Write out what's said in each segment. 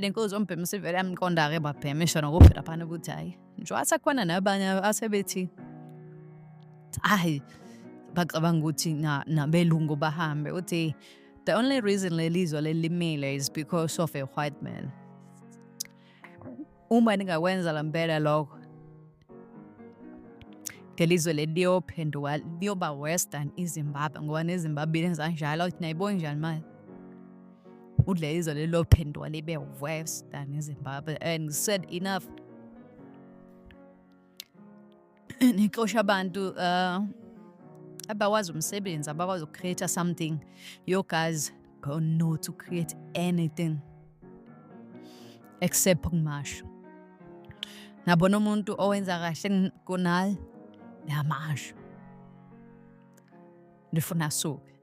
Vele inkozi ombhemisa ivele yamqonda-ke babhemesha nokuphela phana ukuthi hhayi nje asakhona nabanye asebethi hayi bacabanga ukuthi nabelungu bahambe uthi the only reason lelizwe lelimile is because of a white man. Uma ningakwenza lempela lokho ngelizwe leliyophenduka liyoba worse than iZimbabwe ngoba neZimbabwe lenza njalo uthi nayibona njani manje udle izwe lelophenduka libe worse than iZimbabwe and said enough nixosha abantu abakwazi umsebenzi abakwazi ukcreate something. You guys don't know to create anything except ukumasha. Nabona umuntu owenza kahle kunali yamasha ndifuna suke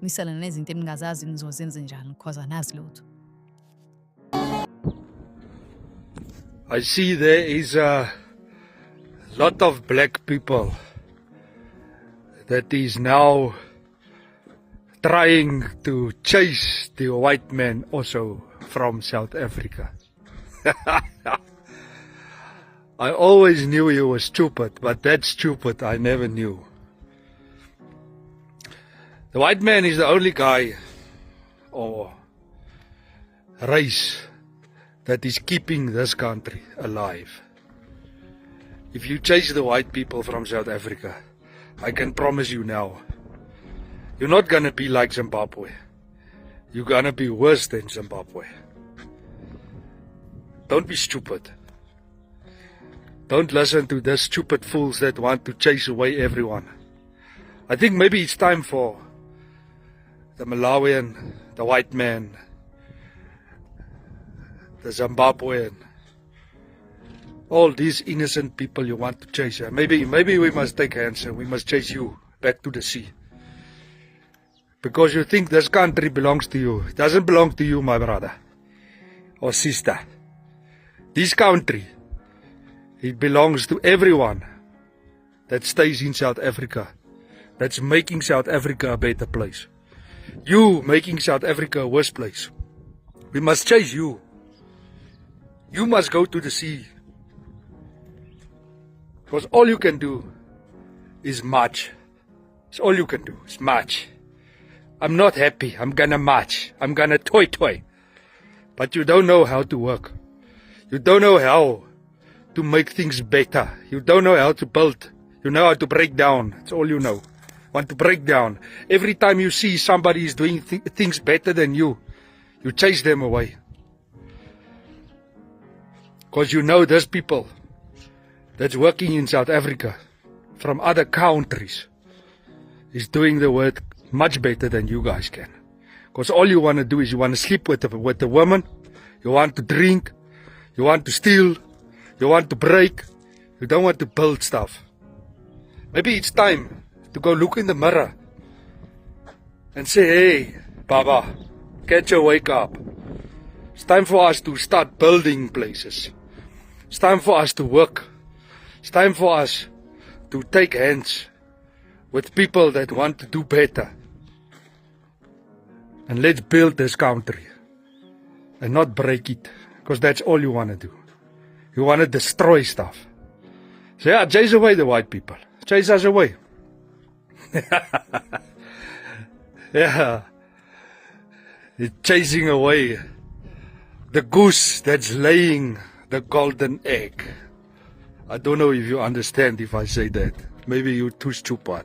misala nezinto eningazazi nizozenza njani because anazi lutho. I see there is a lot of black people that is now trying to chase the white man also from South Africa. I always knew he was stupid, but that stupid I never knew. The white man is the only guy or race that is keeping this country alive. If you chase the white people from South Africa, I can promise you now, you're not gonna be like Zimbabwe. You're gonna be worse than Zimbabwe. Don't be stupid. Don't listen to the stupid fools that want to chase away everyone. I think maybe it's time for the Malawian, the white man, the Zimbabwean, all these innocent people you want to chase. Maybe we must take hands and we must chase you back to the sea. Because you think this country belongs to you. It doesn't belong to you, my brother or sister. This country, it belongs to everyone that stays in South Africa, that's making South Africa a better place. You making South Africa a worse place. We must chase you. You must go to the sea. Because all you can do is march. It's all you can do is march. I'm not happy. I'm gonna march. I'm gonna toy. But you don't know how to work. You don't know how to make things better. You don't know how to build. You know how to break down. That's all you know. Want to break down. Every time you see somebody is doing things better than you chase them away. Because you know there's people that's working in South Africa from other countries is doing the work much better than you guys can. Because all you want to do is you want to sleep with the woman, you want to drink, you want to steal, you want to break, you don't want to build stuff. Maybe it's time to go look in the mirror and say, hey, Baba, get your wake up. It's time for us to start building places. It's time for us to work. It's time for us to take hands with people that want to do better. And let's build this country and not break it, because that's all you want to do. You want to destroy stuff. So yeah, chase away the white people. Chase us away. Yeah. It's chasing away the goose that's laying the golden egg. I don't know if you understand if I say that. Maybe you're too stupid.